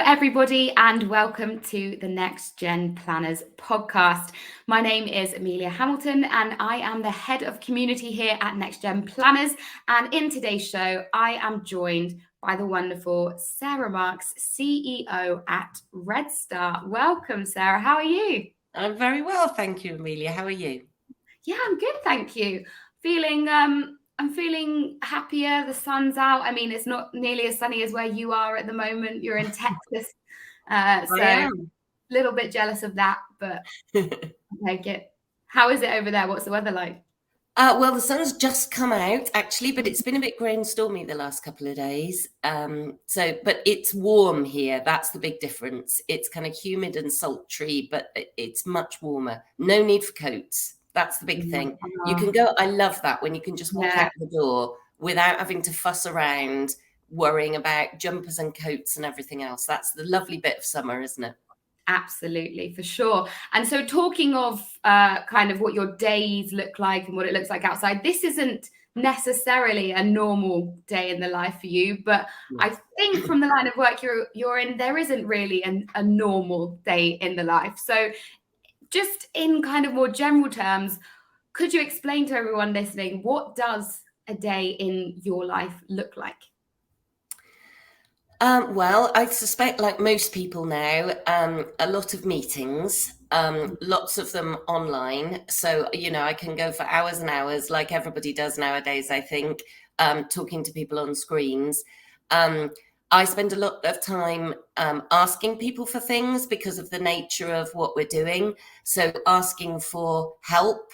everybody, and welcome to the NextGen Planners podcast. My name is Amelia Hamilton, and I am the head of community here at NextGen Planners. And in today's show, I am joined by the wonderful Sarah Marks, CEO at RedSTART. Welcome, Sarah. How are you? I'm very well, thank you, Amelia. How are you? Yeah, I'm good, thank you. I'm feeling happier. The sun's out. I mean, it's not nearly as sunny as where you are at the moment. You're in Texas, so a little bit jealous of that, but I take it. How is it over there? What's the weather like? Well, the sun's just come out, actually, but it's been a bit grey and stormy the last couple of days. But it's warm here. That's the big difference. It's kind of humid and sultry, but it's much warmer. No need for coats. That's the big thing. You can go, I love that, when you can just walk out the door without having to fuss around, worrying about jumpers and coats and everything else. That's the lovely bit of summer, isn't it? Absolutely, for sure. And so talking of kind of what your days look like and what it looks like outside, this isn't necessarily a normal day in the life for you, but I think from the line of work you're in, there isn't really a normal day in the life. So just in kind of more general terms, could you explain to everyone listening, what does a day in your life look like? Well, I suspect, like most people now, a lot of meetings, lots of them online. So, I can go for hours and hours, like everybody does nowadays, I think, talking to people on screens. I spend a lot of time asking people for things because of the nature of what we're doing. So asking for help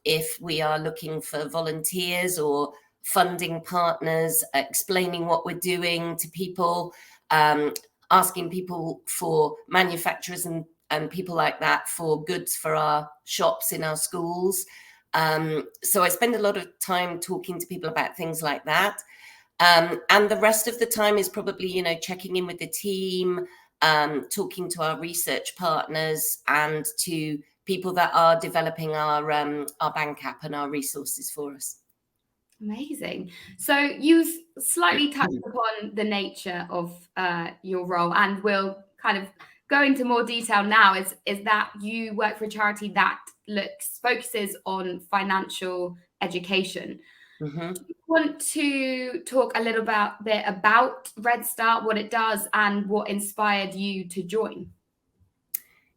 if we are looking for volunteers or funding partners, explaining what we're doing to people, asking people for manufacturers and people like that for goods for our shops in our schools. So I spend a lot of time talking to people about things like that. And the rest of the time is probably, checking in with the team, talking to our research partners and to people that are developing our bank app and our resources for us. Amazing. So you've slightly touched upon the nature of your role, and we'll kind of go into more detail now, is that you work for a charity that focuses on financial education. Mm-hmm. Do you want to talk a little bit about RedSTART, what it does, and what inspired you to join?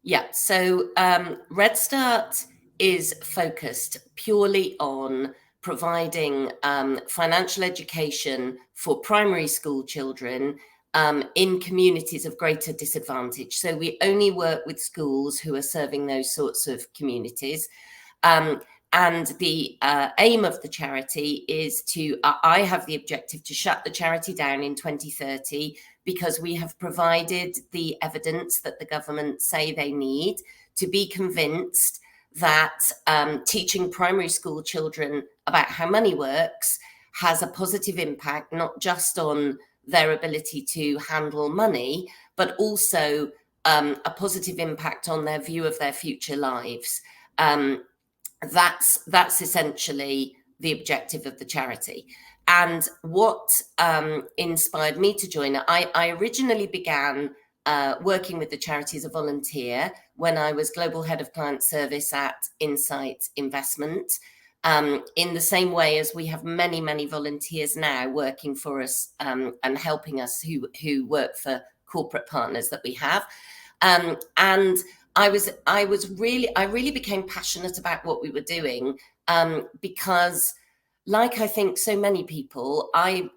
Yeah, so RedSTART is focused purely on providing financial education for primary school children in communities of greater disadvantage. So we only work with schools who are serving those sorts of communities. And the aim of the charity is I have the objective to shut the charity down in 2030 because we have provided the evidence that the government say they need to be convinced that teaching primary school children about how money works has a positive impact, not just on their ability to handle money, but also a positive impact on their view of their future lives. That's essentially the objective of the charity. And what inspired me to join it, I originally began working with the charity as a volunteer when I was Global Head of Client Service at Insight Investment, in the same way as we have many, many volunteers now working for us and helping us who work for corporate partners that we have. And I really became passionate about what we were doing because, like I think so many people, I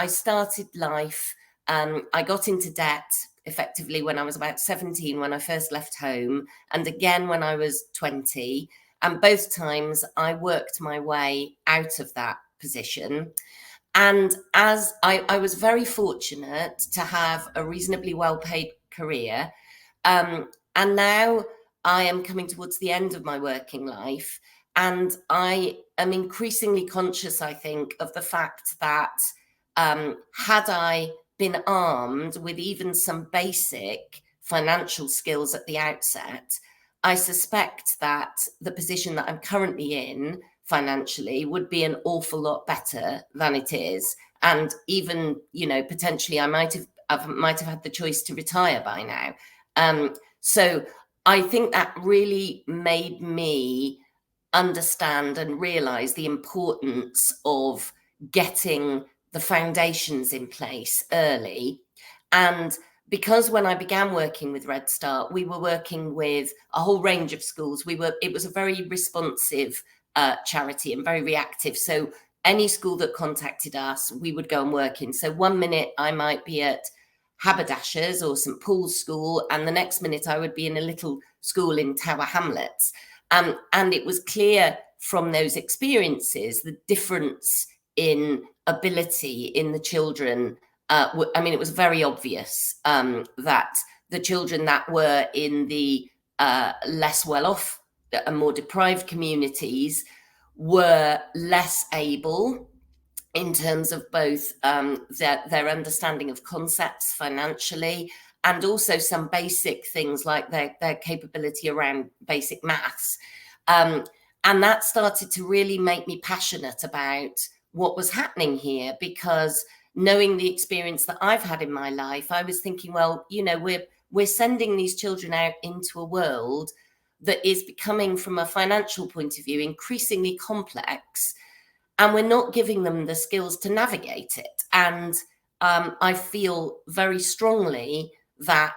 started life, I got into debt effectively when I was about 17, when I first left home, and again when I was 20. And both times I worked my way out of that position. And as I was very fortunate to have a reasonably well-paid career, and now I am coming towards the end of my working life, and I am increasingly conscious, I think, of the fact that had I been armed with even some basic financial skills at the outset, I suspect that the position that I'm currently in financially would be an awful lot better than it is. And even, potentially I might might have had the choice to retire by now. So I think that really made me understand and realize the importance of getting the foundations in place early. And because when I began working with RedSTART, we were working with a whole range of schools. It was a very responsive charity and very reactive. So any school that contacted us, we would go and work in. So one minute I might be at Haberdashers or St Paul's School, and the next minute I would be in a little school in Tower Hamlets. And it was clear from those experiences the difference in ability in the children. I mean, it was very obvious that the children that were in the less well-off and more deprived communities were less able in terms of both their understanding of concepts financially, and also some basic things like their capability around basic maths. And that started to really make me passionate about what was happening here, because knowing the experience that I've had in my life, I was thinking, well, you know, we're sending these children out into a world that is becoming, from a financial point of view, increasingly complex, and we're not giving them the skills to navigate it. And I feel very strongly that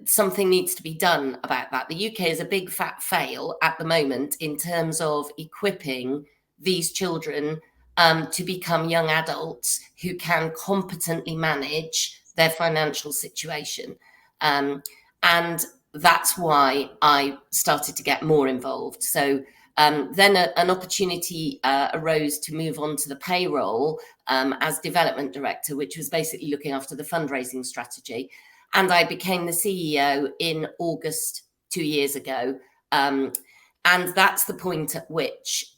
something needs to be done about that. The UK is a big fat fail at the moment in terms of equipping these children to become young adults who can competently manage their financial situation. And that's why I started to get more involved. So then an opportunity arose to move on to the payroll as development director, which was basically looking after the fundraising strategy. And I became the CEO in August 2 years ago. And that's the point at which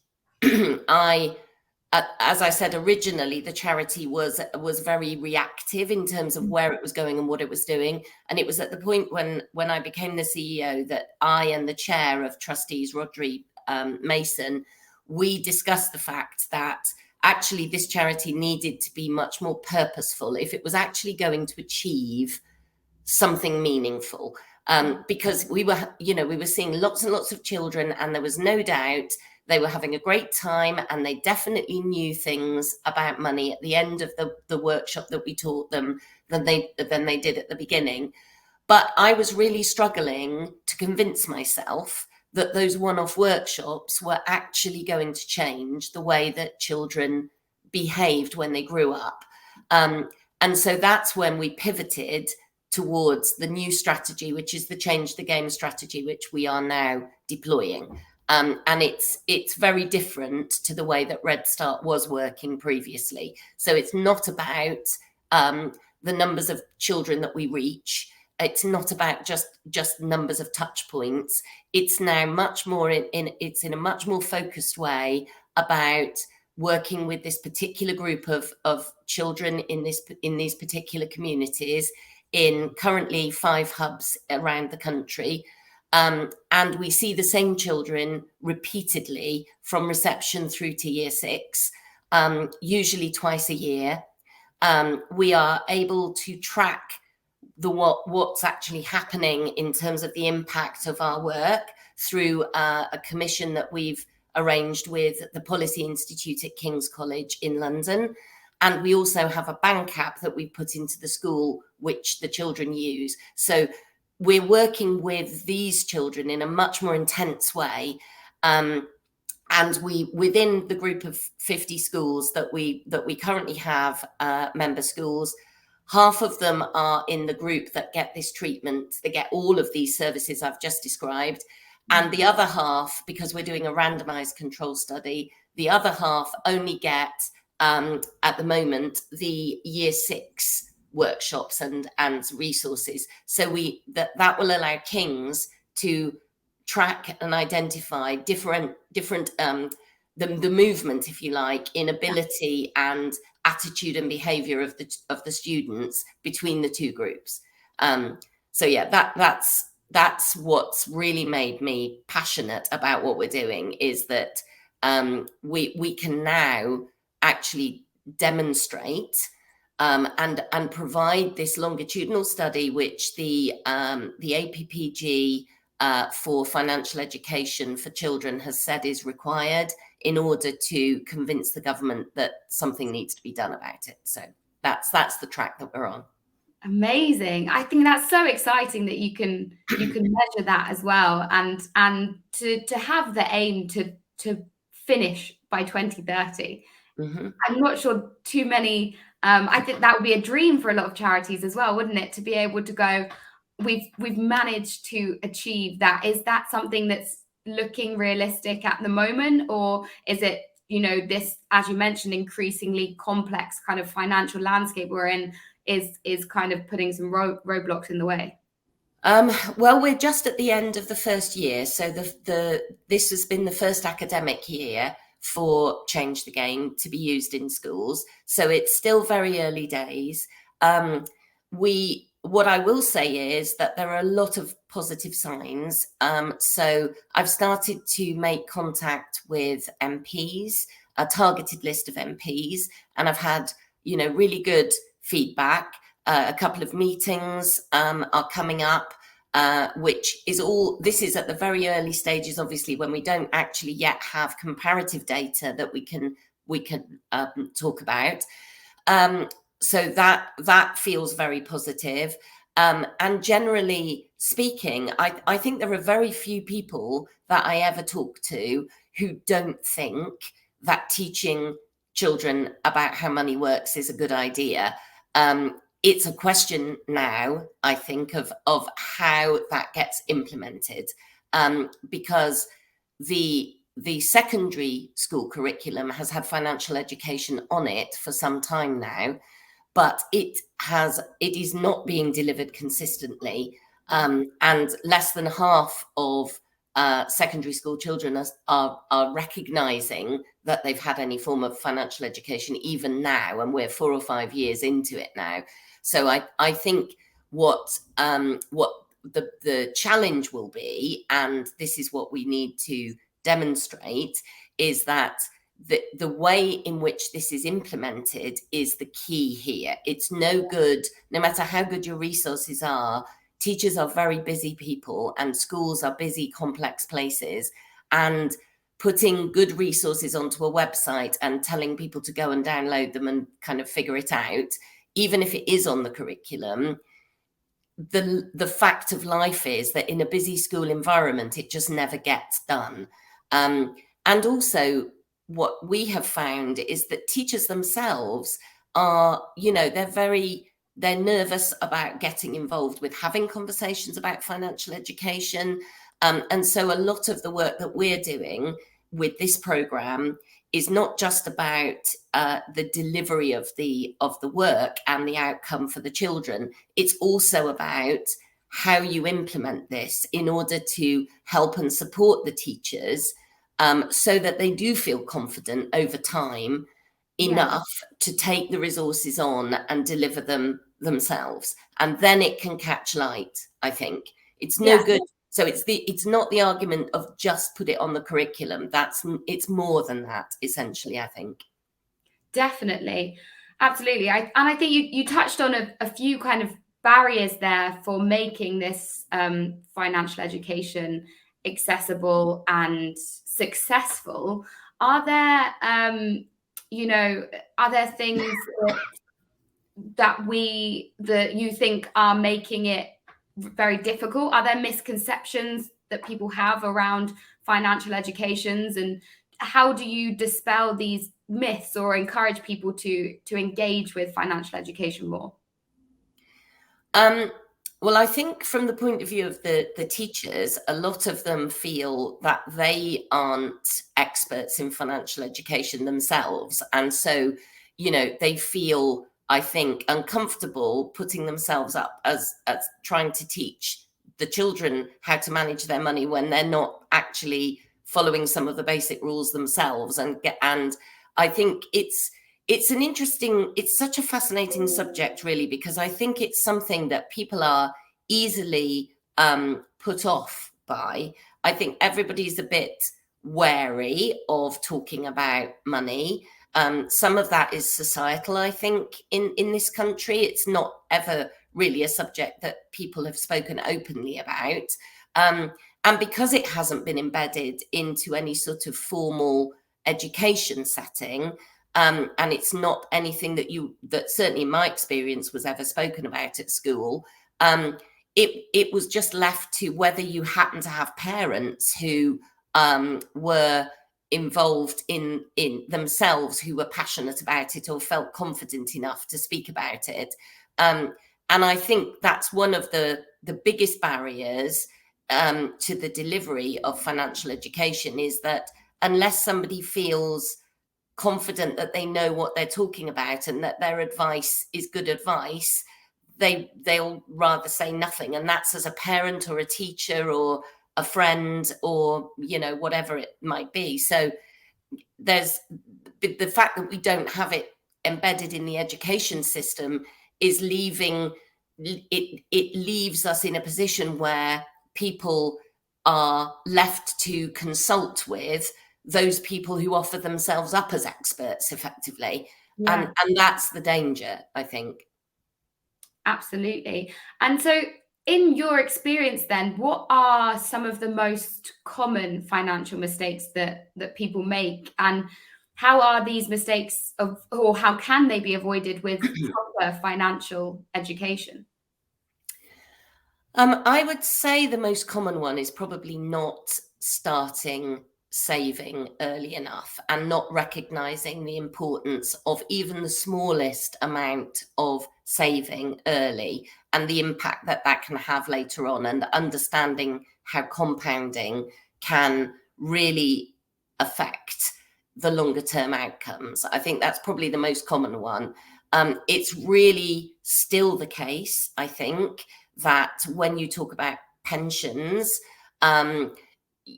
as I said, originally, the charity was very reactive in terms of where it was going and what it was doing. And it was at the point when I became the CEO that I and the chair of trustees, Rodri Mason, we discussed the fact that actually this charity needed to be much more purposeful if it was actually going to achieve something meaningful. Because we were seeing lots and lots of children, and there was no doubt they were having a great time, and they definitely knew things about money at the end of the workshop that we taught them than they did at the beginning. But I was really struggling to convince myself that those one-off workshops were actually going to change the way that children behaved when they grew up. And so that's when we pivoted towards the new strategy, which is the Change the Game strategy, which we are now deploying. And it's very different to the way that RedSTART was working previously. So it's not about the numbers of children that we reach. It's not about just numbers of touch points. It's now much more it's in a much more focused way about working with this particular group of children in these particular communities in currently 5 hubs around the country. And we see the same children repeatedly from reception through to year 6, usually twice a year. We are able to track what's actually happening in terms of the impact of our work through a commission that we've arranged with the Policy Institute at King's College in London. And we also have a bank app that we put into the school, which the children use. So we're working with these children in a much more intense way. And we, within the group of 50 schools that we currently have, member schools, half of them are in the group that get this treatment. They get all of these services I've just described. And the other half, because we're doing a randomized control study, the other half only get, at the moment, the year 6 workshops and resources. So that will allow Kings to track and identify different the movement, if you like, in ability and attitude and behavior of the students between the 2 groups. So yeah, that's what's really made me passionate about what we're doing, is that we can now actually demonstrate and provide this longitudinal study, which the APPG for financial education for children has said is required in order to convince the government that something needs to be done about it. So that's the track that we're on. Amazing. I think that's so exciting that you can measure that as well, and to have the aim to finish by 2030. Mm-hmm. I'm not sure too many. I think that would be a dream for a lot of charities as well, wouldn't it? To be able to go, we've managed to achieve that. Is that something that's looking realistic at the moment, or is it, this, as you mentioned, increasingly complex kind of financial landscape we're in is kind of putting some roadblocks in the way? Well, we're just at the end of the first year, so this has been the first academic year for Change the Game to be used in schools. So it's still very early days. What I will say is that there are a lot of positive signs. So I've started to make contact with MPs, a targeted list of MPs, and I've had, really good feedback. A couple of meetings are coming up, this is at the very early stages, obviously, when we don't actually yet have comparative data that we can talk about. So that feels very positive. And generally speaking, I think there are very few people that I ever talk to who don't think that teaching children about how money works is a good idea. It's a question now, I think, of how that gets implemented, because the secondary school curriculum has had financial education on it for some time now, but it is not being delivered consistently, and less than half of secondary school children are recognizing that they've had any form of financial education even now, and we're 4 or 5 years into it now. So I think what the challenge will be, and this is what we need to demonstrate, is that the way in which this is implemented is the key here. It's no good, no matter how good your resources are. Teachers are very busy people, and schools are busy, complex places, and putting good resources onto a website and telling people to go and download them and kind of figure it out, even if it is on the curriculum, the fact of life is that in a busy school environment, it just never gets done. And also, what we have found is that teachers themselves are, they're nervous about getting involved with having conversations about financial education. And so a lot of the work that we're doing with this program is not just about the delivery of the work and the outcome for the children. It's also about how you implement this in order to help and support the teachers, so that they do feel confident over time enough to take the resources on and deliver them themselves. And then it can catch light, I think. It's no good. So it's not the argument of just put it on the curriculum. It's more than that, essentially, I think. Definitely. Absolutely. I think you touched on a few kind of barriers there for making this financial education accessible and successful. Are there things that you think are making it very difficult? Are there misconceptions that people have around financial educations, and how do you dispel these myths or encourage people to engage with financial education more? Well, I think from the point of view of the teachers, a lot of them feel that they aren't experts in financial education themselves. And so, they feel, I think, uncomfortable putting themselves up as trying to teach the children how to manage their money when they're not actually following some of the basic rules themselves. And I think it's such a fascinating subject, really, because I think it's something that people are easily put off by. I think everybody's a bit wary of talking about money. Some of that is societal, I think, in this country. It's not ever really a subject that people have spoken openly about. And because it hasn't been embedded into any sort of formal education setting, and it's not anything that certainly in my experience was ever spoken about at school, it was just left to whether you happen to have parents who were involved in themselves, who were passionate about it or felt confident enough to speak about it. And I think that's one of the biggest barriers to the delivery of financial education, is that unless somebody feels confident that they know what they're talking about and that their advice is good advice, they'll rather say nothing. And that's as a parent or a teacher or a friend or, you know, whatever it might be. So there's the fact that we don't have it embedded in the education system is leaving it leaves us in a position where people are left to consult with those people who offer themselves up as experts effectively. Yeah. And that's the danger, I think. Absolutely. And so, in your experience, then, what are some of the most common financial mistakes that people make, and how are these mistakes or how can they be avoided with proper financial education? I would say the most common one is probably not starting saving early enough and not recognizing the importance of even the smallest amount of saving early and the impact that that can have later on, and understanding how compounding can really affect the longer term outcomes. I think that's probably the most common one. It's really still the case, I think, that when you talk about pensions,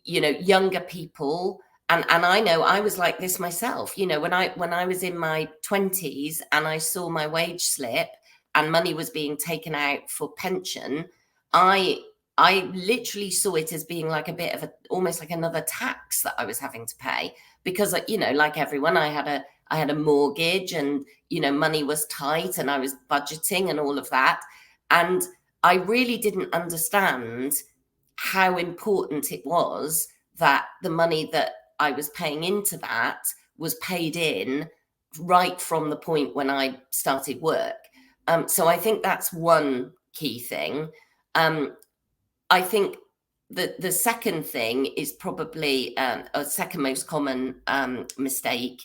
you know, younger people, and I know I was like this myself, you know, when I was in my 20s and I saw my wage slip and money was being taken out for pension, I literally saw it as being like a bit of almost like another tax that I was having to pay, because, you know, like everyone, I had a mortgage, and, you know, money was tight and I was budgeting and all of that. And I really didn't understand how important it was that the money that I was paying into that was paid in right from the point when I started work. So I think that's one key thing. I think the second thing is probably a second most common mistake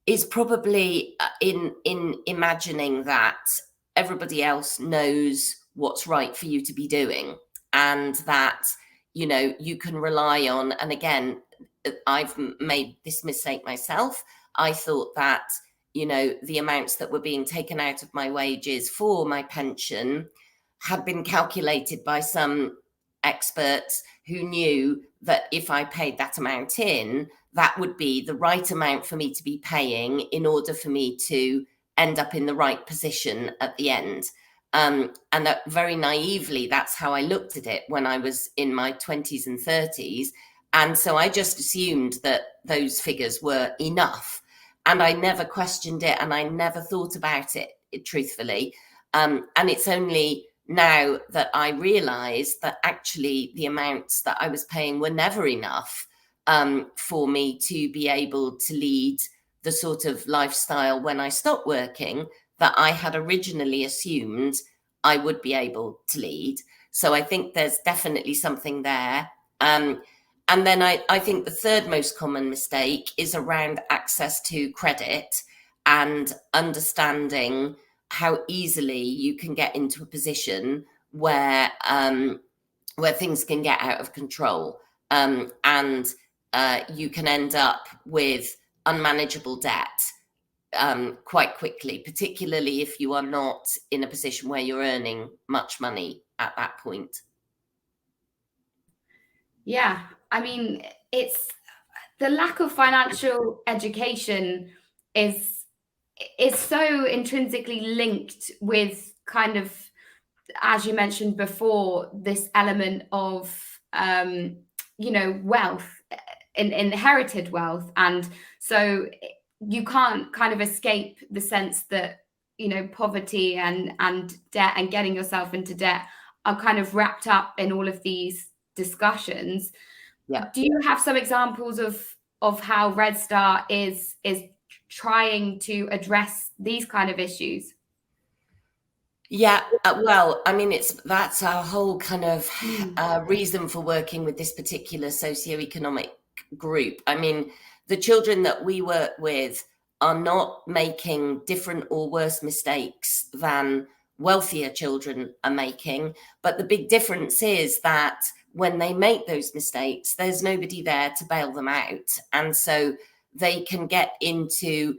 is probably in imagining that everybody else knows what's right for you to be doing, and that, you know, you can rely on. And again, I've made this mistake myself. I thought that, you know, the amounts that were being taken out of my wages for my pension had been calculated by some experts who knew that if I paid that amount in, that would be the right amount for me to be paying in order for me to end up in the right position at the end. And that very naively, that's how I looked at it when I was in my 20s and 30s. And so I just assumed that those figures were enough. And I never questioned it, and I never thought about it, truthfully. And it's only now that I realized that actually the amounts that I was paying were never enough for me to be able to lead the sort of lifestyle when I stopped working that I had originally assumed I would be able to lead. So I think there's definitely something there. And then I think the third most common mistake is around access to credit and understanding how easily you can get into a position where things can get out of control, and you can end up with unmanageable debt quite quickly, particularly if you are not in a position where you're earning much money at that point. Yeah, I mean, it's the lack of financial education is so intrinsically linked with kind of, as you mentioned before, this element of you know, wealth, inherited wealth. And so you can't kind of escape the sense that, you know, poverty and debt and getting yourself into debt are kind of wrapped up in all of these discussions. Yeah. Do you have some examples of how RedSTART is trying to address these kind of issues? Yeah, well, I mean, that's our whole kind of reason for working with this particular socioeconomic group. I mean, the children that we work with are not making different or worse mistakes than wealthier children are making. But the big difference is that when they make those mistakes, there's nobody there to bail them out. And so they can get into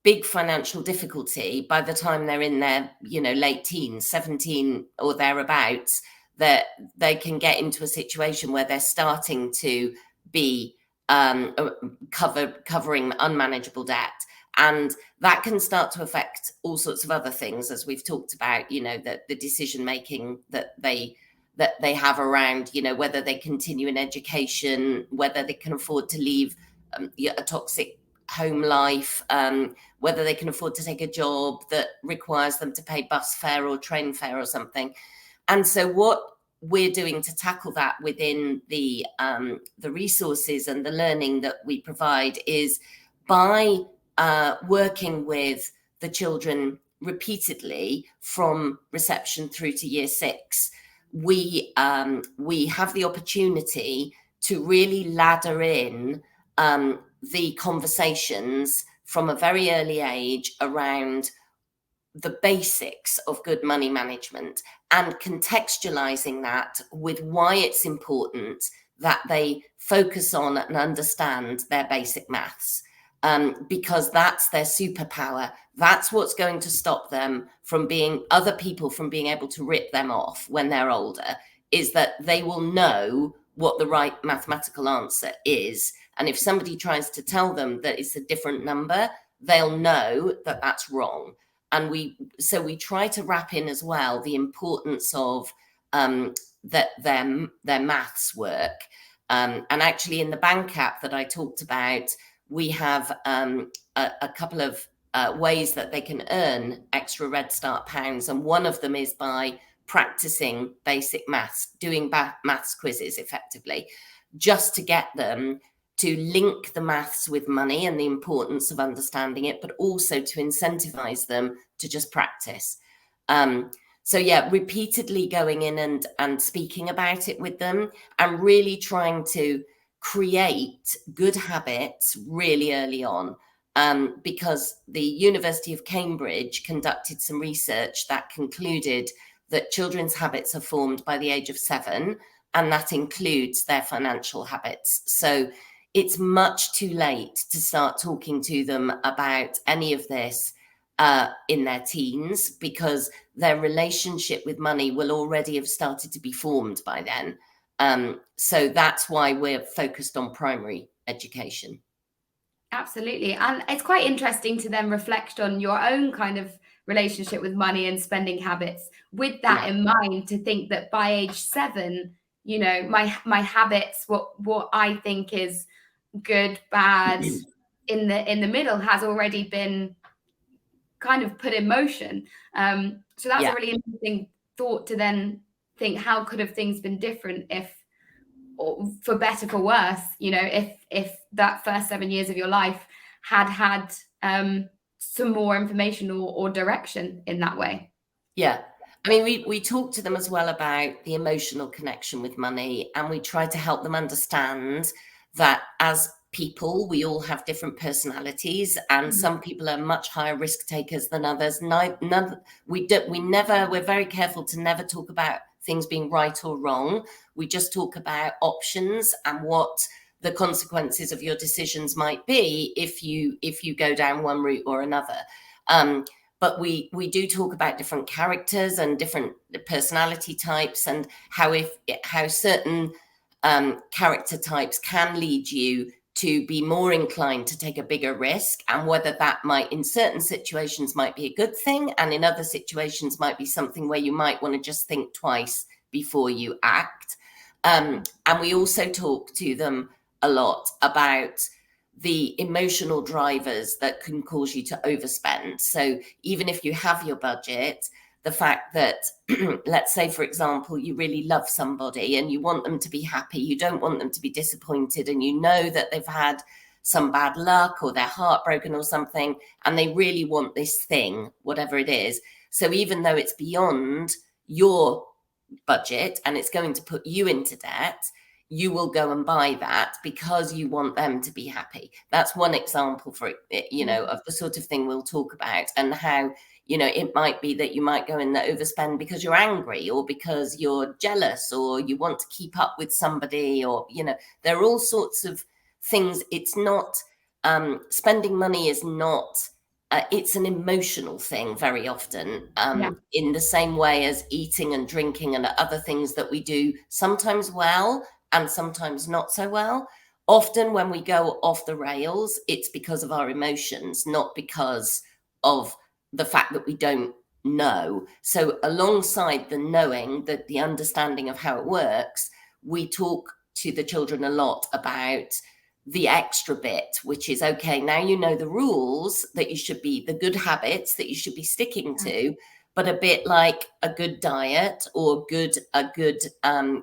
big financial difficulty by the time they're in their, you know, late teens, 17 or thereabouts, that they can get into a situation where they're starting to be covering unmanageable debt. And that can start to affect all sorts of other things, as we've talked about, you know, the decision making that they have around, you know, whether they continue in education, whether they can afford to leave a toxic home life, whether they can afford to take a job that requires them to pay bus fare or train fare or something. And so what we're doing to tackle that within the resources and the learning that we provide is by working with the children repeatedly from reception through to year 6. We have the opportunity to really ladder in the conversations from a very early age around the basics of good money management and contextualizing that with why it's important that they focus on and understand their basic maths, because that's their superpower. That's what's going to stop them from being able to rip them off when they're older, is that they will know what the right mathematical answer is. And if somebody tries to tell them that it's a different number, they'll know that that's wrong. And we try to wrap in as well the importance of that their maths work. And actually, in the bank app that I talked about, we have a couple of ways that they can earn extra RedStart pounds, and one of them is by practicing basic maths, doing maths quizzes effectively, just to get them to link the maths with money and the importance of understanding it, but also to incentivize them to just practice. So yeah, repeatedly going in and speaking about it with them and really trying to create good habits really early on. Because the University of Cambridge conducted some research that concluded that children's habits are formed by the age of 7, and that includes their financial habits. So it's much too late to start talking to them about any of this in their teens, because their relationship with money will already have started to be formed by then. So that's why we're focused on primary education. Absolutely. And it's quite interesting to then reflect on your own kind of relationship with money and spending habits with that in mind, to think that by age 7, you know, my habits, what I think is good, bad, in the middle, has already been kind of put in motion. So that's a really interesting thought, to then think, how could have things been different, if, or for better, for worse, you know, if that first 7 years of your life had some more information or direction in that way. Yeah. I mean, we talk to them as well about the emotional connection with money, and we try to help them understand that as people, we all have different personalities, and some people are much higher risk takers than others. We're very careful to never talk about things being right or wrong. We just talk about options and what the consequences of your decisions might be if you go down one route or another. But we do talk about different characters and different personality types, and how certain character types can lead you to be more inclined to take a bigger risk, and whether that might, in certain situations, might be a good thing, and in other situations might be something where you might want to just think twice before you act. And we also talk to them a lot about the emotional drivers that can cause you to overspend. So even if you have your budget, the fact that, let's say, for example, you really love somebody and you want them to be happy, you don't want them to be disappointed, and you know that they've had some bad luck or they're heartbroken or something, and they really want this thing, whatever it is. So even though it's beyond your budget and it's going to put you into debt, you will go and buy that because you want them to be happy. That's one example for it, you know, of the sort of thing we'll talk about, and how, you know, it might be that you might go in there overspend because you're angry or because you're jealous or you want to keep up with somebody, or, you know, there are all sorts of things. It's not, spending money is not, it's an emotional thing very often, in the same way as eating and drinking and other things that we do sometimes well and sometimes not so well. Often when we go off the rails, it's because of our emotions, not because of the fact that we don't know. So alongside the knowing, that the understanding of how it works, we talk to the children a lot about the extra bit, which is, okay, now you know the rules that you should be, the good habits that you should be sticking to, but a bit like a good diet or a good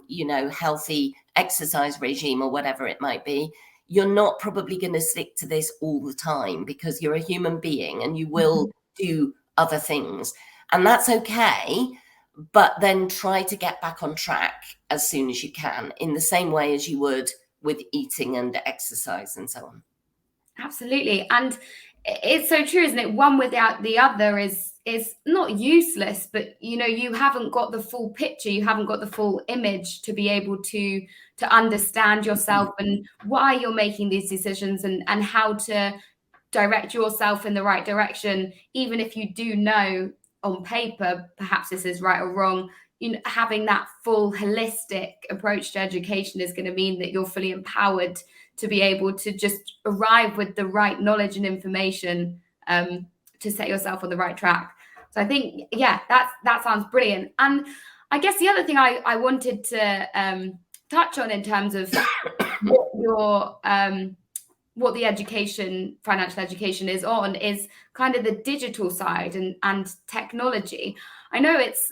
you know, healthy exercise regime or whatever it might be, you're not probably going to stick to this all the time because you're a human being and you will do other things, and that's okay. But then try to get back on track as soon as you can, in the same way as you would with eating and exercise and so on. Absolutely. And it's so true, isn't it? One without the other is not useless, but, you know, you haven't got the full picture, you haven't got the full image to be able to understand yourself and why you're making these decisions, and how to direct yourself in the right direction. Even if you do know on paper perhaps this is right or wrong, you know, having that full holistic approach to education is going to mean that you're fully empowered to be able to just arrive with the right knowledge and information, to set yourself on the right track. So I think, yeah, that sounds brilliant. And I guess the other thing I wanted to touch on in terms of what your what the financial education is on, is kind of the digital side and technology. I know it's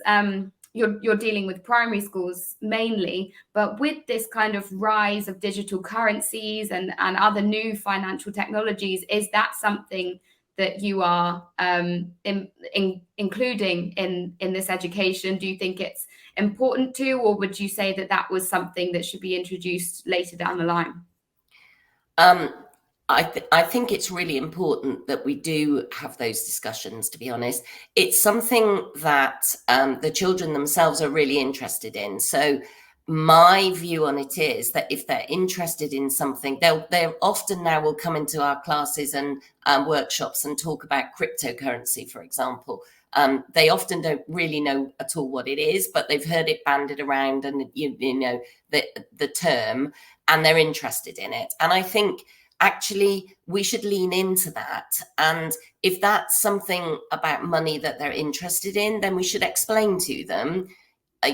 you're dealing with primary schools mainly, but with this kind of rise of digital currencies and other new financial technologies, is that something that you are including in this education? Do you think it's important to, or would you say that was something that should be introduced later down the line? I think it's really important that we do have those discussions, to be honest. It's something that the children themselves are really interested in. So my view on it is that if they're interested in something, they often now will come into our classes and workshops and talk about cryptocurrency, for example. They often don't really know at all what it is, but they've heard it bandied around, and you know the term, and they're interested in it. And I think actually we should lean into that, and if that's something about money that they're interested in, then we should explain to them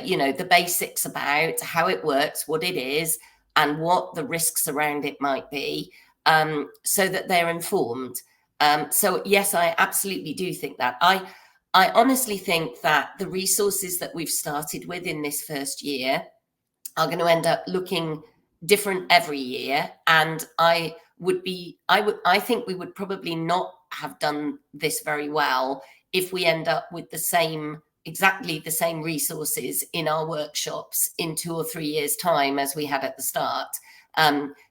you know, the basics about how it works, what it is, and what the risks around it might be, so that they're informed. So yes, I absolutely do think that. I honestly think that the resources that we've started with in this first year are going to end up looking different every year, and I think we would probably not have done this very well if we end up with exactly the same resources in our workshops in 2 or 3 years' time as we had at the start,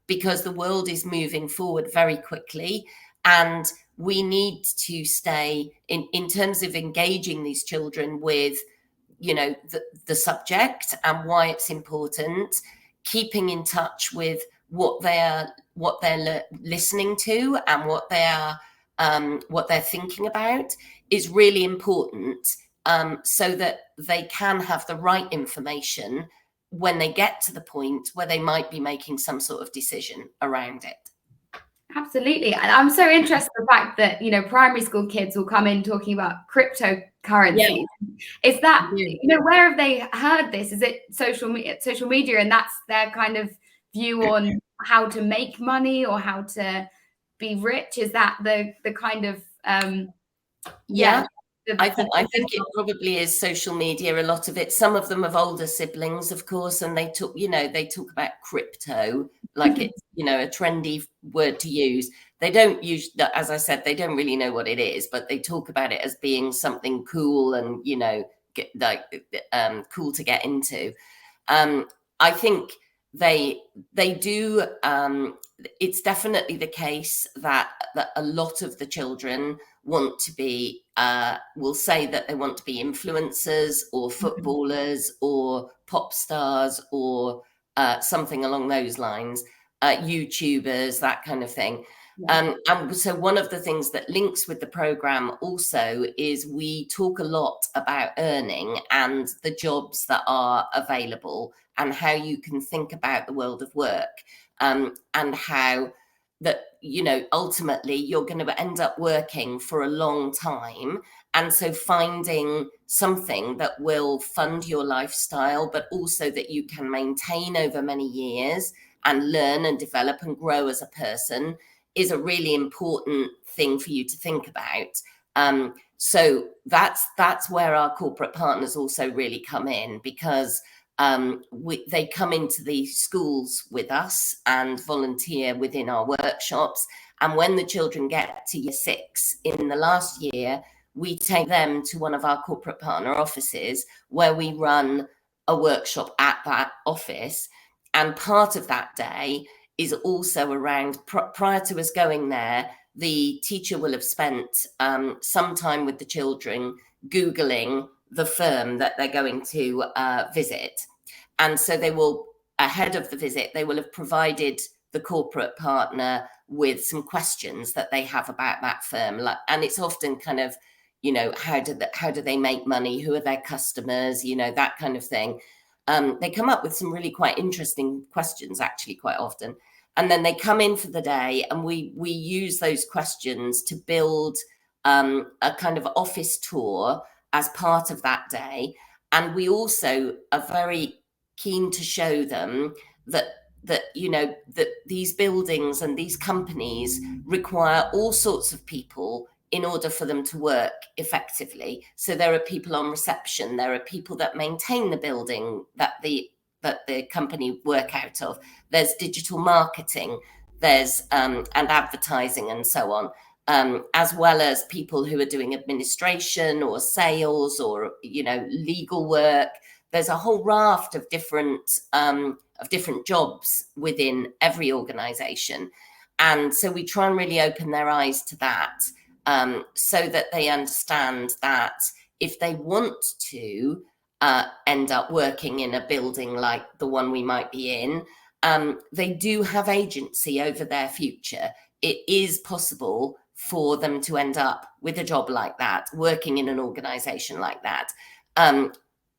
because the world is moving forward very quickly, and we need to stay in terms of engaging these children with, you know, the subject and why it's important, keeping in touch with what they're listening to and what they're thinking about is really important, so that they can have the right information when they get to the point where they might be making some sort of decision around it. Absolutely. And I'm so interested in the fact that, you know, primary school kids will come in talking about cryptocurrencies. Yeah. Is that, you know, where have they heard this? Is it social media, and that's their kind of view on how to make money or how to be rich? Is that the kind of Yeah. I the think it probably is social media, a lot of it. Some of them have older siblings, of course, and they talk about crypto like it's, a trendy word to use. They don't use that, as I said, they don't really know what it is, but they talk about it as being something cool and, cool to get into. I think they do. It's definitely the case that a lot of the children want to be, will say that they want to be influencers or footballers or pop stars or something along those lines, YouTubers, that kind of thing. Yeah. And so one of the things that links with the program also is we talk a lot about earning and the jobs that are available and how you can think about the world of work, and how that, ultimately you're going to end up working for a long time. And so finding something that will fund your lifestyle, but also that you can maintain over many years and learn and develop and grow as a person is a really important thing for you to think about. So that's where our corporate partners also really come in, because they come into the schools with us and volunteer within our workshops. And when the children get to year 6 in the last year, we take them to one of our corporate partner offices where we run a workshop at that office. And part of that day is also around, prior to us going there, the teacher will have spent some time with the children Googling the firm that they're going to visit. And so they will, ahead of the visit, they will have provided the corporate partner with some questions that they have about that firm. And it's often kind of, how do they make money? Who are their customers? That kind of thing. They come up with some really quite interesting questions, actually, quite often. And then they come in for the day, and we use those questions to build a kind of office tour as part of that day. And we also are very keen to show them that these buildings and these companies require all sorts of people in order for them to work effectively. So there are people on reception, there are people that maintain the building that the company work out of, there's digital marketing, there's and advertising and so on, as well as people who are doing administration or sales or legal work. There's a whole raft of different jobs within every organization. And so we try and really open their eyes to that, so that they understand that if they want to end up working in a building like the one we might be in, they do have agency over their future. It is possible for them to end up with a job like that, working in an organization like that.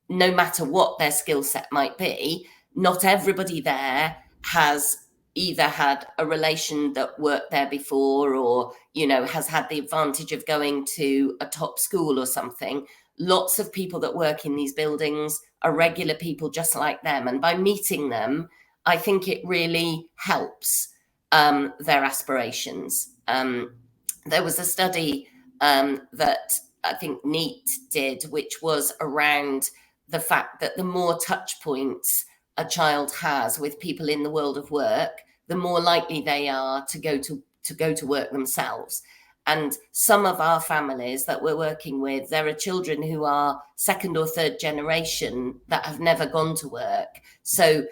No matter what their skill set might be, not everybody there has either had a relation that worked there before or, has had the advantage of going to a top school or something. Lots of people that work in these buildings are regular people just like them. And by meeting them, I think it really helps their aspirations. There was a study that I think NEAT did, which was around the fact that the more touch points a child has with people in the world of work, the more likely they are to go to work themselves. And some of our families that we're working with, there are children who are second or third generation that have never gone to work. So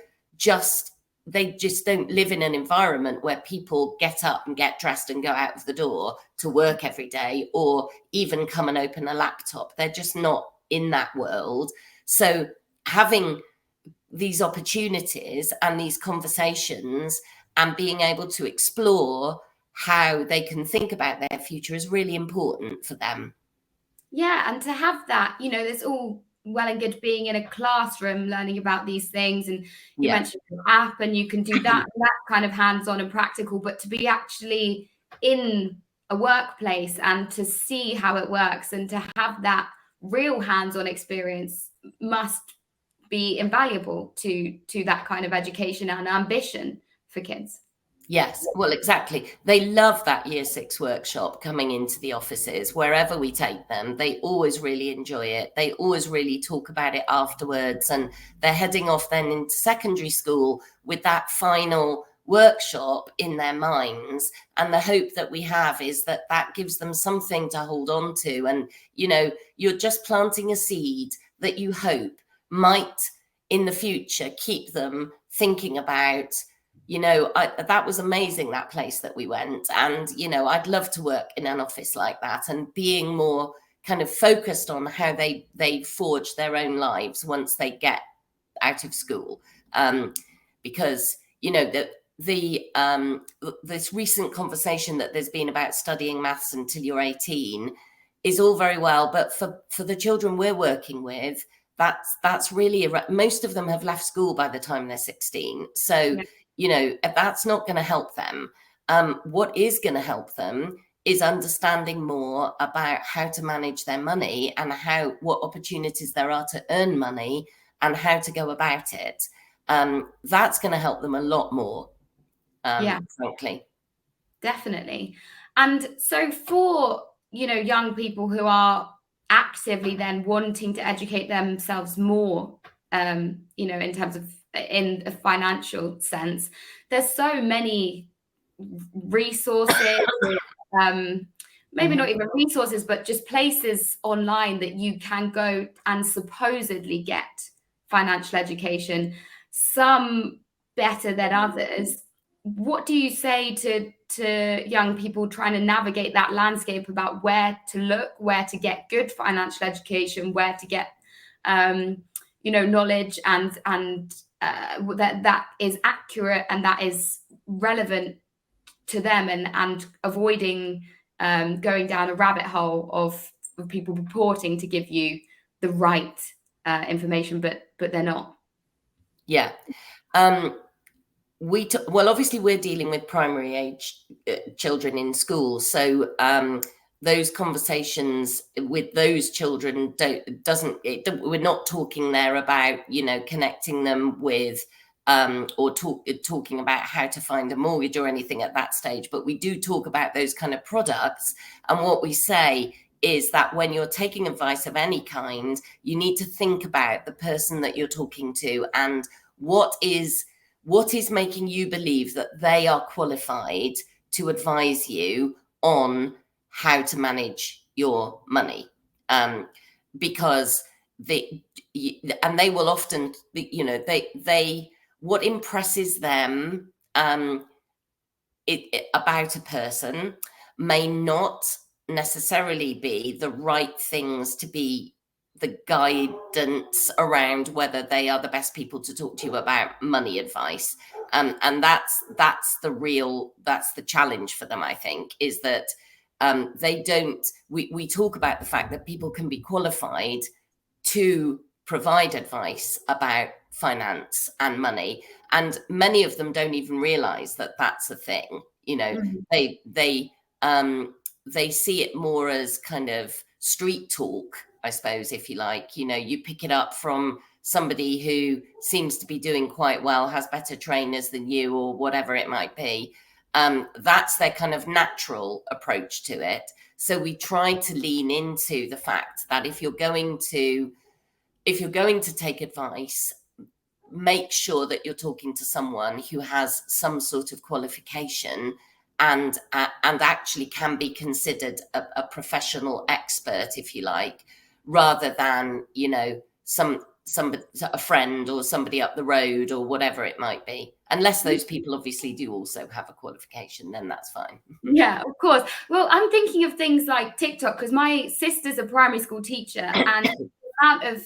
they just don't live in an environment where people get up and get dressed and go out of the door to work every day, or even come and open a laptop. They're just not in that world. So having these opportunities and these conversations and being able to explore how they can think about their future is really important for them. Yeah, and to have that, there's all well and good being in a classroom learning about these things, and you mentioned the app, and you can do that kind of hands-on and practical, but to be actually in a workplace and to see how it works and to have that real hands-on experience must be invaluable to that kind of education and ambition for kids. Yes, well, exactly. They love that year 6 workshop coming into the offices, wherever we take them. They always really enjoy it. They always really talk about it afterwards. And they're heading off then into secondary school with that final workshop in their minds. And the hope that we have is that that gives them something to hold on to. And, you know, you're just planting a seed that you hope might in the future keep them thinking about, you know, that was amazing, that place that we went. And, you know, I'd love to work in an office like that, and being more kind of focused on how they forge their own lives once they get out of school. Because, you know, this recent conversation that there's been about studying maths until you're 18 is all very well. But for the children we're working with, that's really, most of them have left school by the time they're 16. So, Yeah. you know, that's not going to help them. What is going to help them is understanding more about how to manage their money and what opportunities there are to earn money and how to go about it. That's going to help them a lot more, frankly. Definitely. And so for, you know, young people who are actively then wanting to educate themselves more, you know, in terms of in a financial sense, there's so many resources, maybe not even resources, but just places online that you can go and supposedly get financial education, some better than others. What do you say to young people trying to navigate that landscape about where to look, where to get good financial education, where to get you know, knowledge and that is accurate and that is relevant to them, and avoiding going down a rabbit hole of people purporting to give you the right information, but they're not. Yeah. Well, obviously we're dealing with primary age children in school, so those conversations with those children we're not talking there about, you know, connecting them with or talking about how to find a mortgage or anything at that stage, but we do talk about those kind of products. And what we say is that when you're taking advice of any kind, you need to think about the person that you're talking to and what is making you believe that they are qualified to advise you on how to manage your money. Because they will often, you know, what impresses them about a person may not necessarily be the right things to be the guidance around whether they are the best people to talk to you about money advice. And that's the challenge for them, I think, is that we talk about the fact that people can be qualified to provide advice about finance and money, and many of them don't even realize that that's a thing. You know, they see it more as kind of street talk, I suppose, if you like. You know, you pick it up from somebody who seems to be doing quite well, has better trainers than you, or whatever it might be. That's their kind of natural approach to it. So we try to lean into the fact that if you're going to take advice, make sure that you're talking to someone who has some sort of qualification and actually can be considered a professional expert, if you like, rather than, you know, a friend or somebody up the road or whatever it might be. Unless those people obviously do also have a qualification, then that's fine. Yeah, of course. Well, I'm thinking of things like TikTok, because my sister's a primary school teacher, and the amount of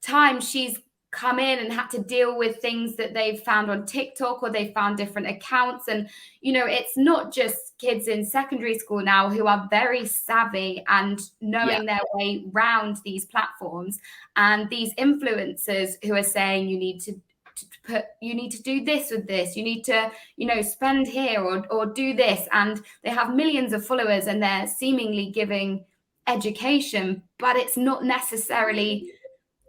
time she's come in and had to deal with things that they've found on TikTok, or they found different accounts. And, you know, it's not just kids in secondary school now who are very savvy and knowing their way around these platforms, and these influencers who are saying you need to do this with this, you need to, you know, spend here or do this, and they have millions of followers and they're seemingly giving education, but it's not necessarily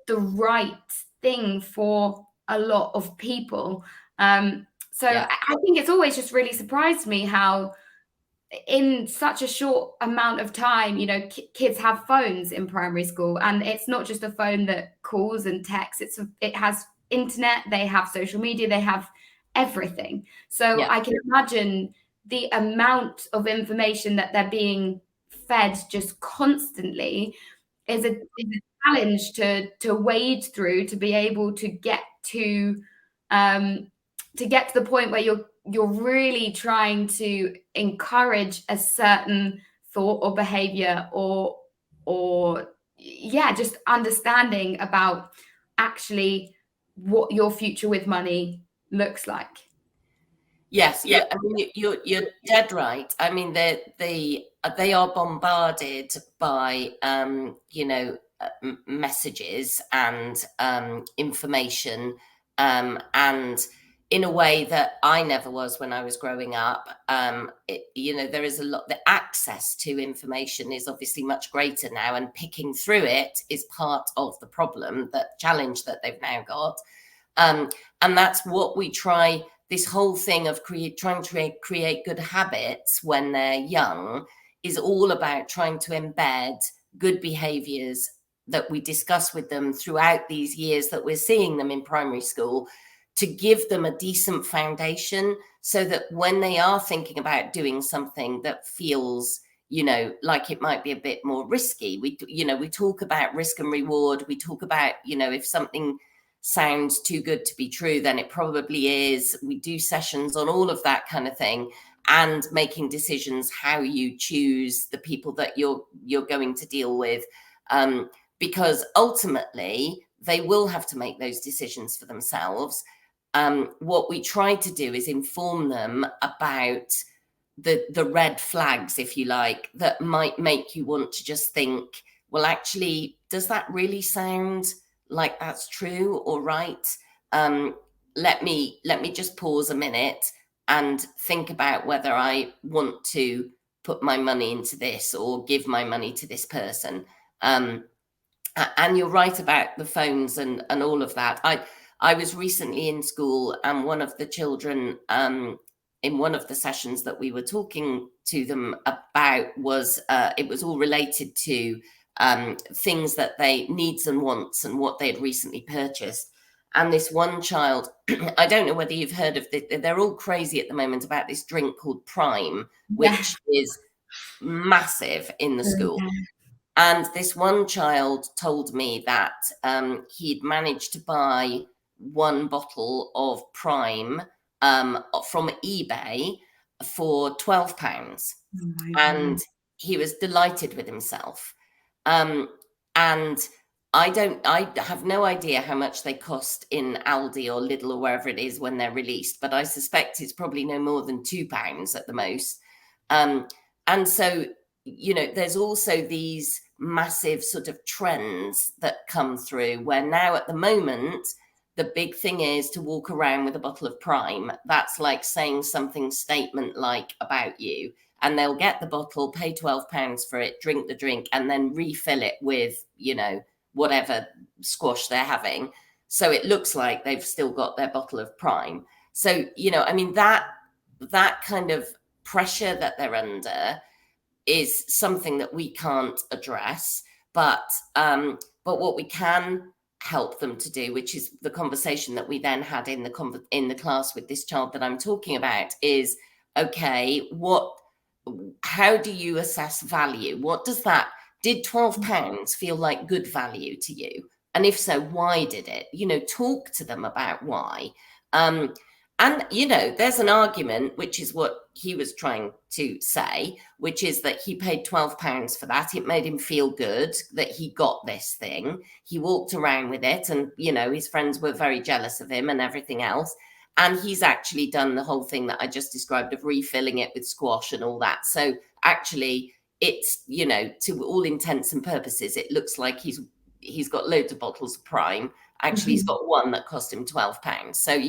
the right thing for a lot of people. So I think it's always just really surprised me how in such a short amount of time, kids have phones in primary school, and it's not just a phone that calls and texts. It has internet, they have social media, they have everything. So I can imagine the amount of information that they're being fed just constantly is a challenge to wade through, to be able to get to the point where you're really trying to encourage a certain thought or behavior, or just understanding about actually what your future with money looks like. Yes, I mean, you're dead right. I mean, they are bombarded by messages and information, and in a way that I never was when I was growing up. There is a lot. The access to information is obviously much greater now, and picking through it is part of the problem, that challenge that they've now got, and that's what we try. This whole thing of trying to create good habits when they're young is all about trying to embed good behaviors that we discuss with them throughout these years that we're seeing them in primary school, to give them a decent foundation, so that when they are thinking about doing something that feels, like it might be a bit more risky, we talk about risk and reward. We talk about, if something sounds too good to be true, then it probably is. We do sessions on all of that kind of thing, and making decisions how you choose the people that you're going to deal with, because ultimately they will have to make those decisions for themselves. What we try to do is inform them about the red flags, if you like, that might make you want to just think, well, actually, does that really sound like that's true or right? Let me just pause a minute and think about whether I want to put my money into this or give my money to this person. And you're right about the phones and all of that. I was recently in school, and one of the children, in one of the sessions that we were talking to them about, was it was all related to things that they needs and wants, and what they had recently purchased. And this one child, I don't know whether you've heard of it, they're all crazy at the moment about this drink called Prime, which is massive in the school. And this one child told me that he'd managed to buy one bottle of Prime from eBay for £12. And he was delighted with himself. And I have no idea how much they cost in Aldi or Lidl or wherever it is when they're released, but I suspect it's probably no more than £2 at the most. And so, there's also these massive sort of trends that come through, where now at the moment, the big thing is to walk around with a bottle of Prime. That's like saying something statement like about you. And they'll get the bottle, pay £12 for it, drink the drink, and then refill it with, whatever squash they're having. So it looks like they've still got their bottle of Prime. So, that kind of pressure that they're under is something that we can't address. But what we can help them to do, which is the conversation that we then had in the class with this child that I'm talking about, is, okay, how do you assess value? Did £12 feel like good value to you? And if so, why did it? Talk to them about why. And, there's an argument, which is what he was trying to say, which is that he paid £12 for that. It made him feel good that he got this thing. He walked around with it, and, his friends were very jealous of him and everything else. And he's actually done the whole thing that I just described of refilling it with squash and all that. So actually, it's, to all intents and purposes, it looks like he's got loads of bottles of Prime. Actually, he's got one that cost him £12. So,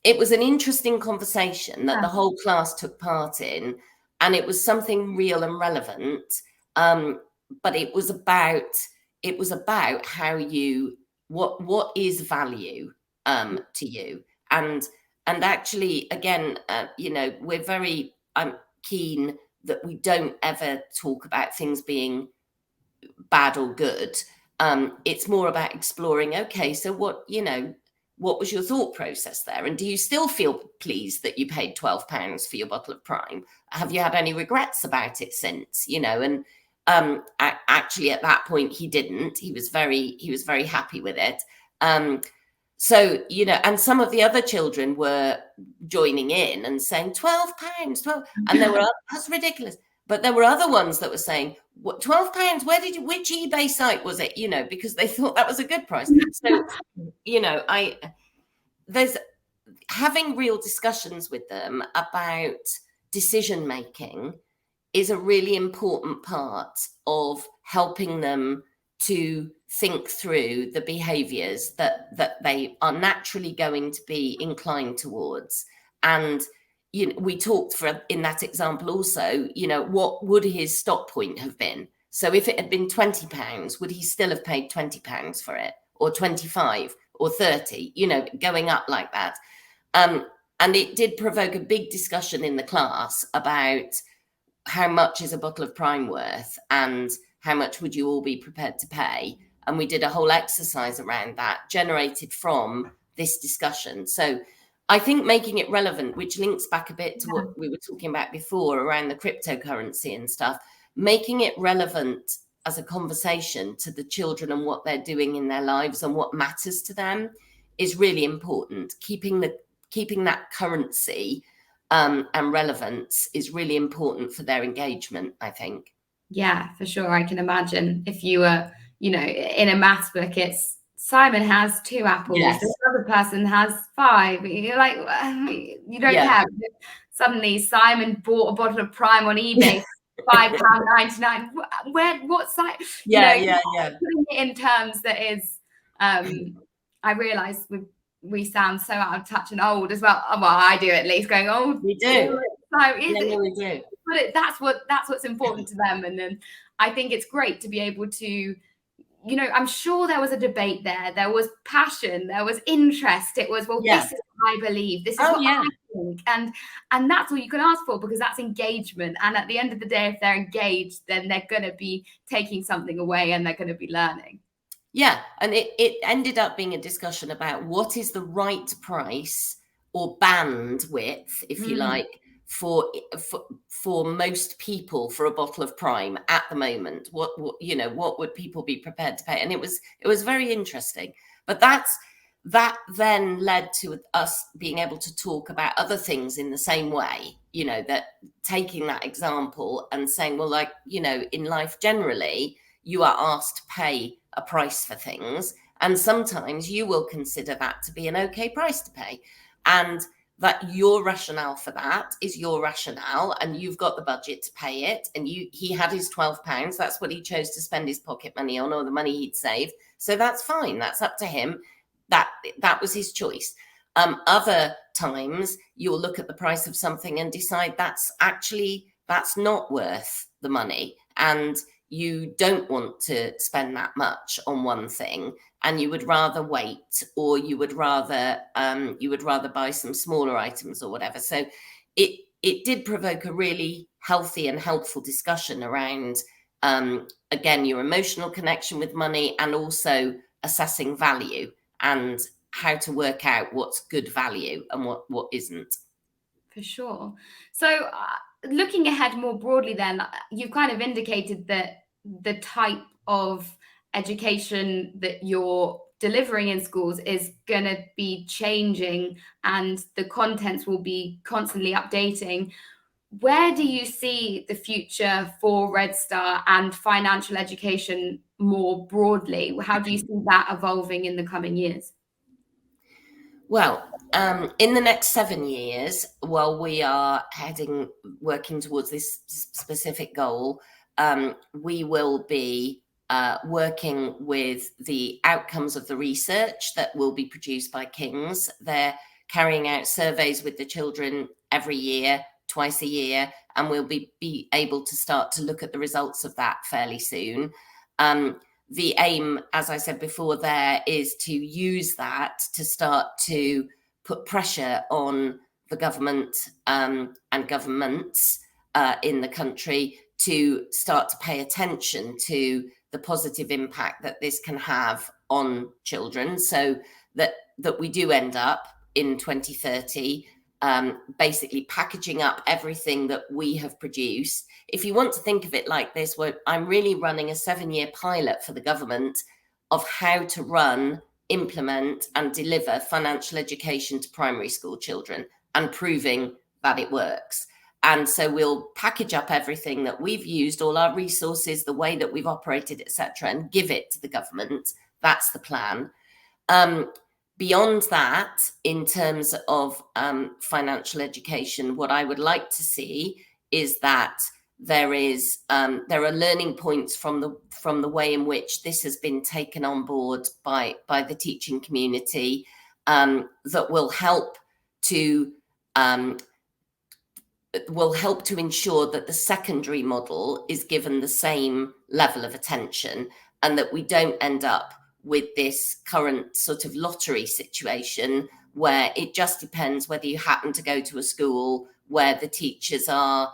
it was an interesting conversation that the whole class took part in, and it was something real and relevant. But it was about how what is value to you. And actually, again, we're very keen that we don't ever talk about things being bad or good. It's more about exploring, okay, so what was your thought process there? And do you still feel pleased that you paid £12 for your bottle of Prime? Have you had any regrets about it since? And actually at that point he didn't. He was very happy with it. So, and some of the other children were joining in and saying £12, 12, and there were that's ridiculous. But there were other ones that were saying, what, £12? Which eBay site was it? Because they thought that was a good price. So, there's having real discussions with them about decision making is a really important part of helping them to think through the behaviors that they are naturally going to be inclined towards. And we talked in that example also, what would his stop point have been? So if it had been £20, would he still have paid £20 for it, or 25 or 30, going up like that? And it did provoke a big discussion in the class about how much is a bottle of Prime worth and how much would you all be prepared to pay? And we did a whole exercise around that, generated from this discussion. So I think making it relevant, which links back a bit to what we were talking about before around the cryptocurrency and stuff, making it relevant as a conversation to the children and what they're doing in their lives and what matters to them is really important. Keeping that currency and relevance is really important for their engagement, I think. Yeah, for sure. I can imagine if you were, in a maths book, it's Simon has 2 apples, Yes. this other person has 5. You're like, you don't care. Suddenly, Simon bought a bottle of Prime on eBay, £5.99. What site? Yeah. Putting it in terms that is, I realise we sound so out of touch and old as well. Well, I do at least. Going, we do. We do. But that's what's important to them. And then I think it's great to be able to, I'm sure there was a debate there. There was passion. There was interest. It was, this is what I believe. This is what I think. And that's all you can ask for, because that's engagement. And at the end of the day, if they're engaged, then they're going to be taking something away and they're going to be learning. Yeah. And it ended up being a discussion about what is the right price or bandwidth, if you like, for most people for a bottle of Prime at the moment. What would people be prepared to pay? And it was very interesting. But that then led to us being able to talk about other things in the same way, that taking that example and saying, well, like, in life generally, you are asked to pay a price for things, and sometimes you will consider that to be an okay price to pay, and that your rationale for that is your rationale, and you've got the budget to pay it. And he had his £12. That's what he chose to spend his pocket money on, or the money he'd saved. So that's fine. That's up to him. That was his choice. Other times you'll look at the price of something and decide that's not worth the money, and you don't want to spend that much on one thing, and you would rather wait, or you would rather buy some smaller items or whatever. So it did provoke a really healthy and helpful discussion around, again, your emotional connection with money, and also assessing value and how to work out what's good value and what isn't. For sure. So looking ahead more broadly, then, you've kind of indicated that the type of education that you're delivering in schools is going to be changing, and the contents will be constantly updating. Where do you see the future for RedSTART and financial education more broadly? How do you see that evolving in the coming years? Well, in the next 7 years, while we are working towards this specific goal, we will be working with the outcomes of the research that will be produced by King's. They're carrying out surveys with the children every year, twice a year, and we'll be able to start to look at the results of that fairly soon. The aim, as I said before, there is to use that to start to put pressure on the government and governments in the country to start to pay attention to the positive impact that this can have on children, so that we do end up in 2030 basically packaging up everything that we have produced. If you want to think of it like this, I'm really running a 7-year pilot for the government of how to run, implement and deliver financial education to primary school children, and proving that it works. And so we'll package up everything that we've used, all our resources, the way that we've operated, etc., and give it to the government. That's the plan. Beyond that, in terms of financial education, what I would like to see is that there are learning points from the way in which this has been taken on board by the teaching community that will help to ensure that the secondary model is given the same level of attention, and that we don't end up with this current sort of lottery situation where it just depends whether you happen to go to a school where the teachers are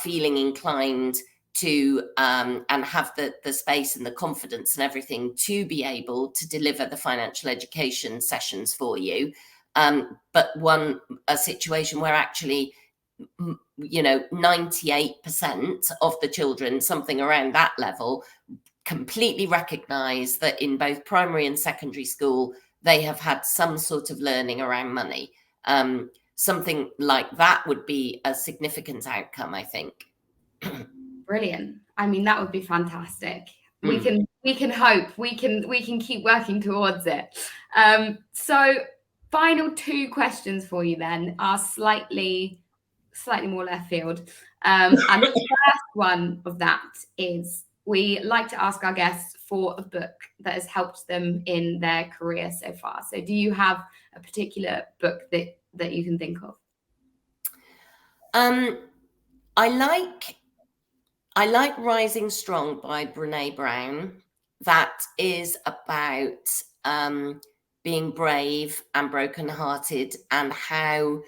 feeling inclined to and have the space and the confidence and everything to be able to deliver the financial education sessions for you. But a situation where actually, 98% of the children, something around that level, completely recognize that in both primary and secondary school, they have had some sort of learning around money. Something like that would be a significant outcome, I think. Brilliant. I mean, that would be fantastic. We can hope, we can keep working towards it. So final 2 questions for you then are slightly more left field. And the first one of that is, we like to ask our guests for a book that has helped them in their career so far. So do you have a particular book that you can think of? I like Rising Strong by Brené Brown. That is about being brave and brokenhearted, and how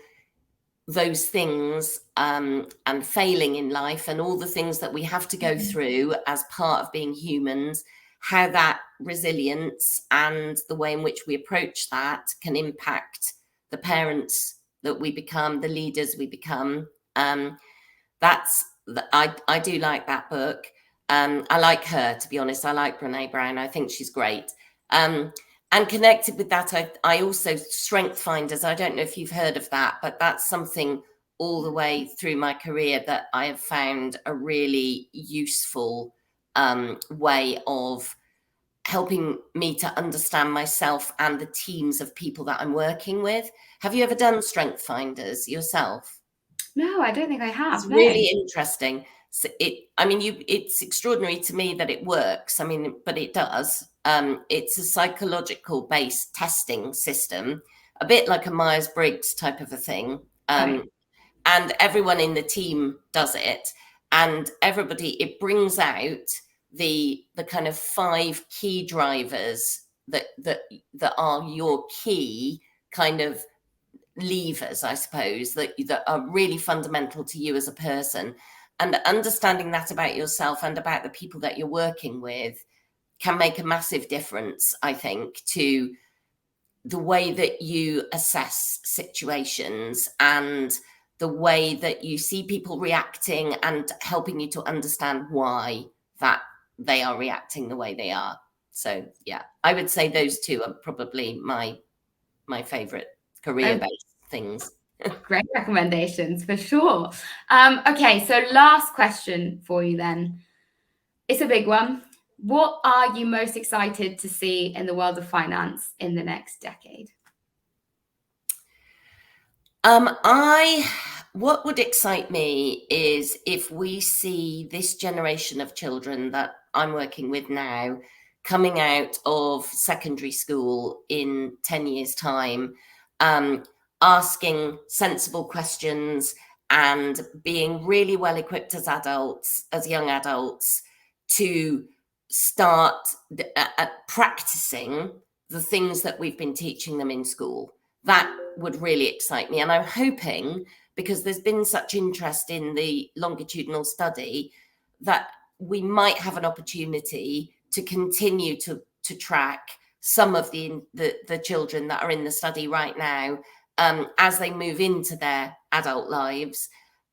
those things and failing in life and all the things that we have to go through as part of being humans, how that resilience and the way in which we approach that can impact the parents that we become, the leaders we become. I do like that book. I like her, to be honest. I like Brené Brown. I think she's great. And connected with that, I also, Strength Finders, I don't know if you've heard of that, but that's something all the way through my career that I have found a really useful way of helping me to understand myself and the teams of people that I'm working with. Have you ever done Strength Finders yourself? No, I don't think I have. It's really interesting. So it's extraordinary to me that it works. But it does. It's a psychological based testing system, a bit like a Myers-Briggs type of a thing. Right. And everyone in the team does it, and it brings out the kind of 5 key drivers that are your key kind of levers, I suppose, that are really fundamental to you as a person. And understanding that about yourself and about the people that you're working with can make a massive difference, I think, to the way that you assess situations and the way that you see people reacting, and helping you to understand why that they are reacting the way they are. So, yeah, I would say those 2 are probably my favorite career-based things. Great recommendations for sure. Okay, so last question for you then. It's a big one. What are you most excited to see in the world of finance in the next decade? What would excite me is if we see this generation of children that I'm working with now coming out of secondary school in 10 years' time, asking sensible questions and being really well equipped as young adults, to start practicing the things that we've been teaching them in school. that would really excite me. And I'm hoping, because there's been such interest in the longitudinal study, that we might have an opportunity to continue to track some of the children that are in the study right now as they move into their adult lives,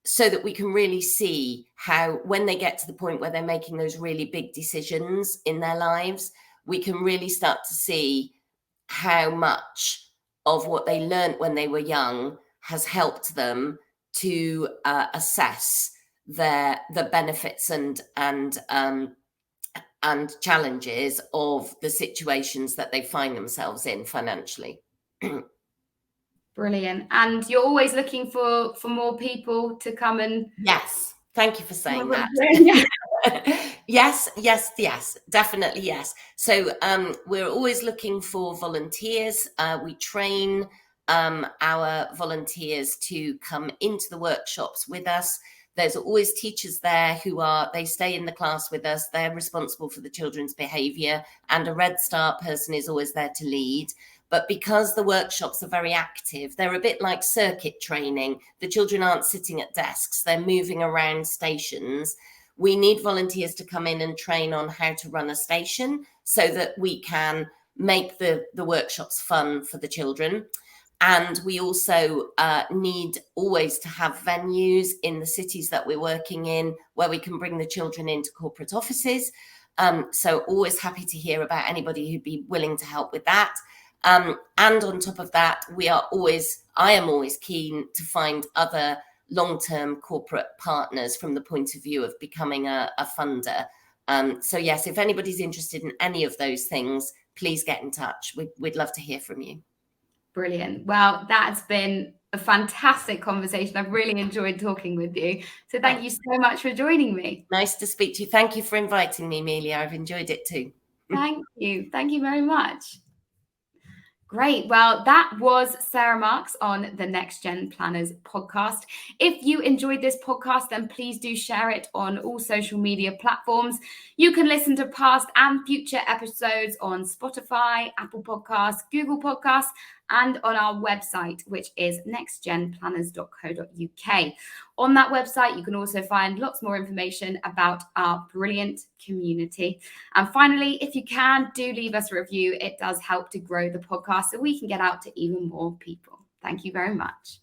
so that we can really see how, when they get to the point where they're making those really big decisions in their lives, we can really start to see how much of what they learned when they were young has helped them to assess the benefits and challenges of the situations that they find themselves in financially. Brilliant. And you're always looking for more people to come and... Yes, thank you for saying that. Yes, definitely yes. So we're always looking for volunteers. We train our volunteers to come into the workshops with us. There's always teachers there they stay in the class with us. They're responsible for the children's behaviour, and a RedSTART person is always there to lead. But because the workshops are very active, they're a bit like circuit training. The children aren't sitting at desks, they're moving around stations. We need volunteers to come in and train on how to run a station so that we can make the workshops fun for the children. And we also need always to have venues in the cities that we're working in where we can bring the children into corporate offices. So always happy to hear about anybody who'd be willing to help with that. And on top of that, I am always keen to find other long-term corporate partners from the point of view of becoming a funder. So yes, if anybody's interested in any of those things, please get in touch. We'd love to hear from you. Brilliant. Well, that's been a fantastic conversation. I've really enjoyed talking with you. So thank you so much for joining me. Nice to speak to you. Thank you for inviting me, Amelia. I've enjoyed it too. Thank you. Thank you very much. Great. Well, that was Sarah Marks on the NextGen Planners podcast. If you enjoyed this podcast, then please do share it on all social media platforms. You can listen to past and future episodes on Spotify, Apple Podcasts, Google Podcasts, and on our website, which is nextgenplanners.co.uk. On that website, you can also find lots more information about our brilliant community. And finally, if you can, do leave us a review. It does help to grow the podcast so we can get out to even more people. Thank you very much.